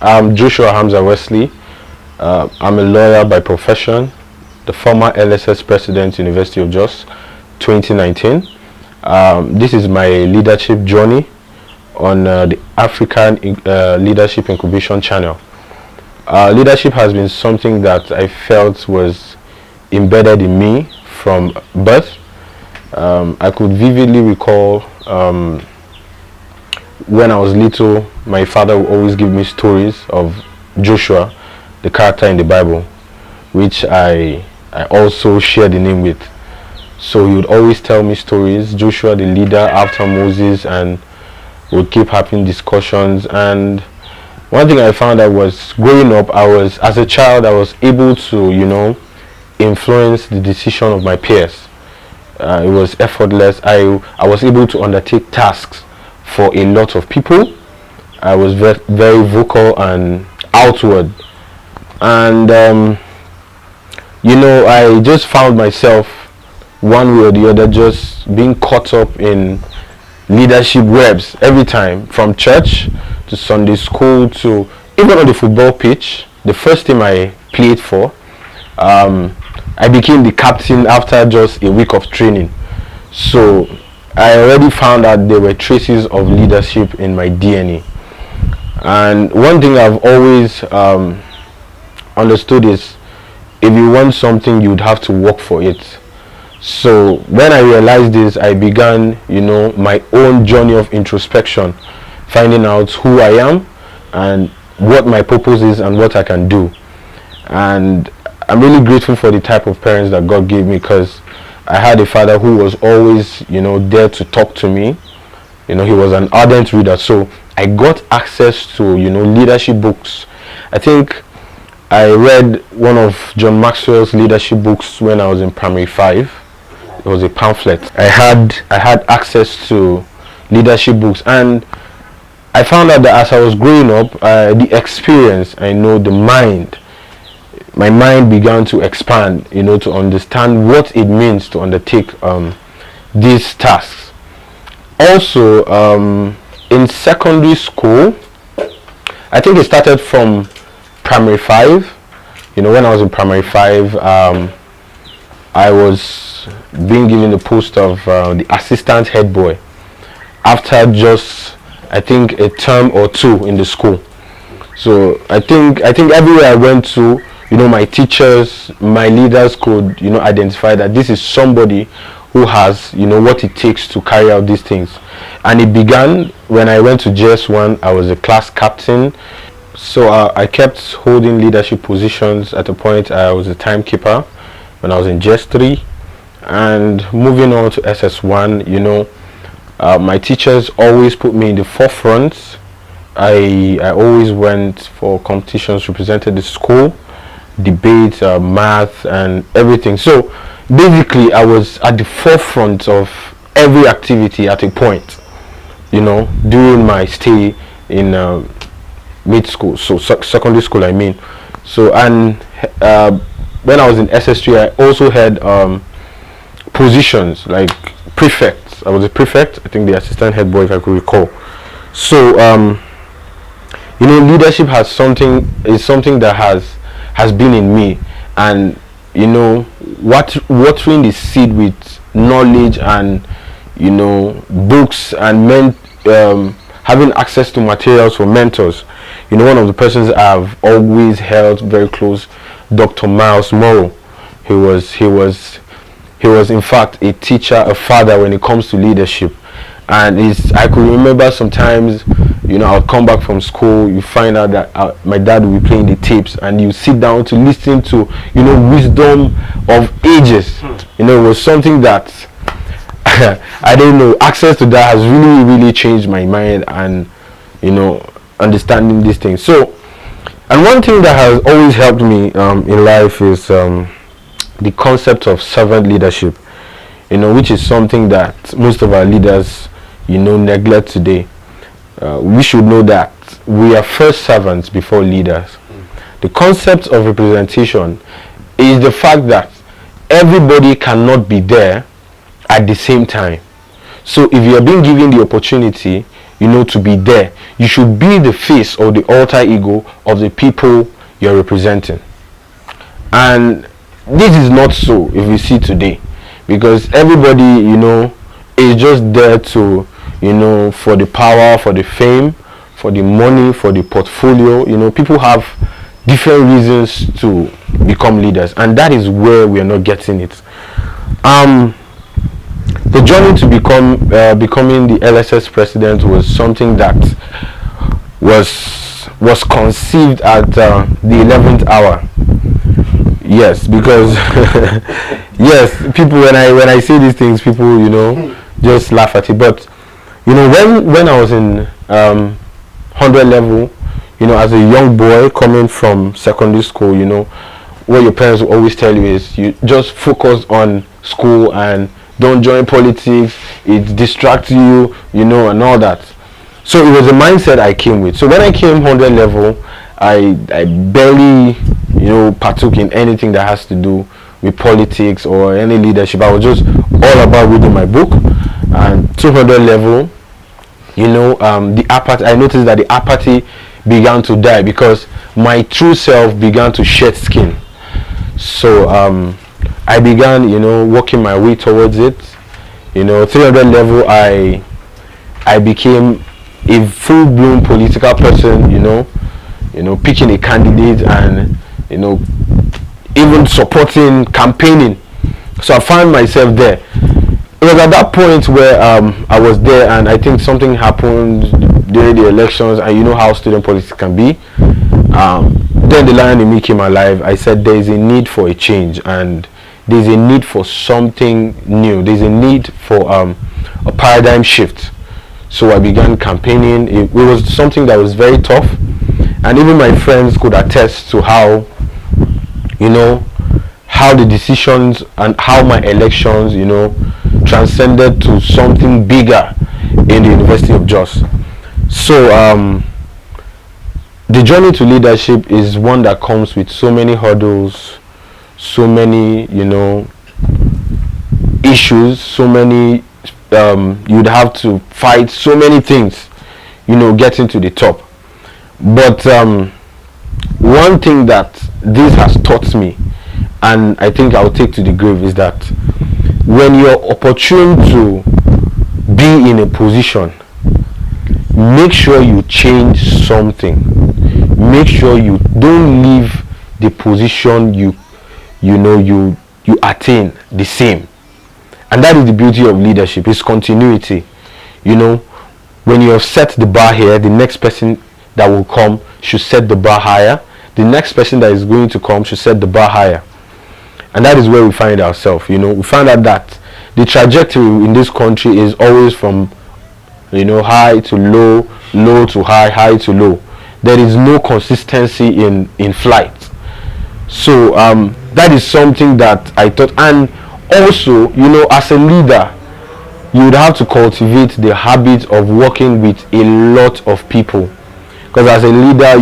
I'm Joshua Hamza Wesley. I'm a lawyer by profession, the former LSS president, University of Jos, 2019. This is my leadership journey on the African Leadership Incubation channel. Leadership has been something that I felt was embedded in me from birth. I could vividly recall when I was little, my father would always give me stories of Joshua, the character in the Bible, which I also shared the name with. So he would always tell me stories, Joshua the leader after Moses, and would keep having discussions. And one thing I found out was, growing up, as a child, I was able to, influence the decision of my peers. It was effortless. I was able to undertake tasks for a lot of people. I was very vocal and outward, and I just found myself one way or the other just being caught up in leadership webs every time, from church to Sunday school to even on the football pitch. The first team I played for, I became the captain after just a week of training. So I already found out there were traces of leadership in my DNA. And one thing I've always understood is, if you want something, you'd have to work for it. So when I realized this, I began, my own journey of introspection, finding out who I am and what my purpose is and what I can do. And I'm really grateful for the type of parents that God gave me, because I had a father who was always, there to talk to me. He was an ardent reader, so I got access to, leadership books. I think I read one of John Maxwell's leadership books when I was in primary 5. It was a pamphlet. I had access to leadership books, and I found out that as I was growing up, the experience, my mind began to expand, to understand what it means to undertake these tasks. Also, in secondary school, I think it started from primary 5. When I was in primary 5, I was being given the post of the assistant head boy after just, I think, a term or two in the school. So I think everywhere I went to, my teachers, my leaders could, identify that this is somebody who has, what it takes to carry out these things. And it began when I went to JS1. I was a class captain. So I kept holding leadership positions. At a point, I was a timekeeper when I was in JS3. And moving on to SS1, my teachers always put me in the forefront. I always went for competitions, represented the school, debates, math, and everything. So basically, I was at the forefront of every activity at a point, during my stay in mid-school, so secondary school, I mean. So, and when I was in SS3, I also had positions like prefects. I was a prefect, I think the assistant head boy, if I could recall. So leadership is something that has been in me, and watering the seed with knowledge and books, and having access to materials for mentors. One of the persons I've always held very close, Dr. Miles Morrow. He was in fact a teacher, a father when it comes to leadership. And I could remember sometimes, I'll come back from school, you find out that my dad will be playing the tapes, and you sit down to listen to, wisdom of ages. It was something that I don't know, access to that has really, really changed my mind, and, understanding these things. So, and one thing that has always helped me in life is the concept of servant leadership, which is something that most of our leaders, neglect today. We should know that we are first servants before leaders. The concept of representation is the fact that everybody cannot be there at the same time. So if you are being given the opportunity, to be there. You should be the face or the alter ego of the people you're representing. And this is not so if you see today, because everybody, is just there to, for the power, for the fame, for the money, for the portfolio. People have different reasons to become leaders, and that is where we are not getting it. The journey to becoming the LSS president was something that was conceived at the 11th hour. Yes, because yes, people, when I say these things, people just laugh at it. But when I was in 100 level, as a young boy coming from secondary school, what your parents will always tell you is you just focus on school and don't join politics. It distracts you, and all that. So it was a mindset I came with. So when I came 100 level, I barely partook in anything that has to do with politics or any leadership. I was just all about reading my book. And 200 level, the apathy, I noticed that the apathy began to die because my true self began to shed skin. So I began working my way towards it. 300 level, I became a full-blown political person, picking a candidate and even supporting campaigning. So I found myself there. It was at that point where I was there, and I think something happened during the elections, and you know how student politics can be. Then the lion in me came alive. I said there is a need for a change, and there's a need for something new. There's a need for a paradigm shift. So I began campaigning. It was something that was very tough, and even my friends could attest to how how the decisions and how my elections transcended to something bigger in the University of Jos. So the journey to leadership is one that comes with so many hurdles, so many issues, so many you'd have to fight so many things getting to the top. But one thing that this has taught me, and I think I'll take to the grave, is that when you're opportune to be in a position, make sure you change something. Make sure you don't leave the position you attain the same. And that is the beauty of leadership, is continuity. When you have set the bar here, the next person that will come should set the bar higher. The next person that is going to come should set the bar higher. And that is where we find ourselves. We find out that the trajectory in this country is always from high to low, low to high, high to low. There is no consistency in flight. So that is something that I thought. And also, as a leader, you would have to cultivate the habit of working with a lot of people, because as a leader,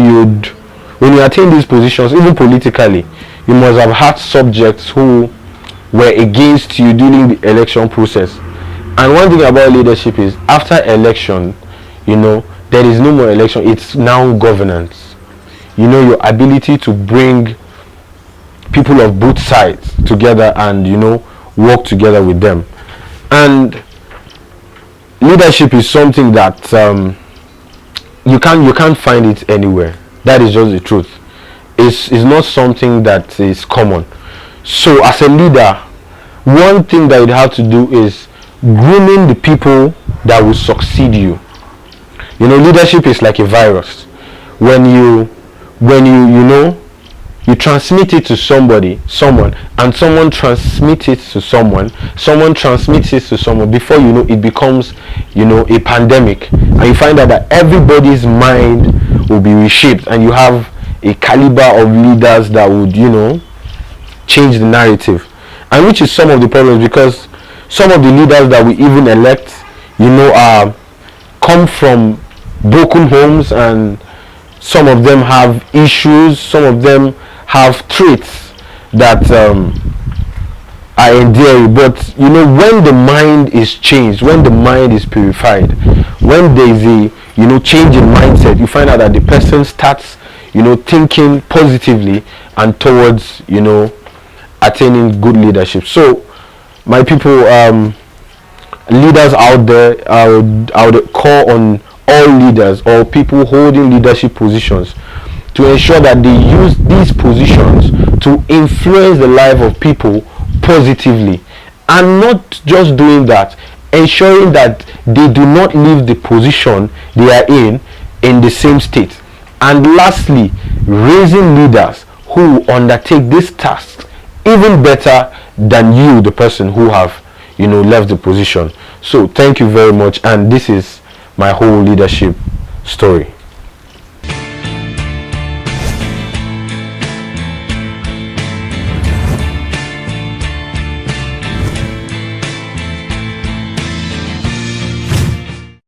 when you attain these positions, even politically, you must have had subjects who were against you during the election process. And one thing about leadership is, after election, there is no more election. It's now governance. Your ability to bring people of both sides together and work together with them. And leadership is something that you can't find it anywhere. That is just the truth. It's not something that is common. So as a leader, one thing that you have to do is grooming the people that will succeed you. Leadership is like a virus. When you transmit it to someone, and someone transmits it to someone transmits it to someone, before it becomes a pandemic, and you find out that everybody's mind will be reshaped, and you have a caliber of leaders that would change the narrative. And which is some of the problems, because some of the leaders that we even elect come from broken homes, and some of them have issues, some of them have traits that are endearing. But when the mind is changed, when the mind is purified, when there is a change in mindset, you find out that the person starts thinking positively and towards attaining good leadership. So my people, leaders out there, I would call on all leaders or people holding leadership positions to ensure that they use these positions to influence the life of people positively, and not just doing that, ensuring that they do not leave the position they are in the same state. And lastly, raising leaders who undertake these tasks even better than you, the person who have left the position. So thank you very much, and this is my whole leadership story.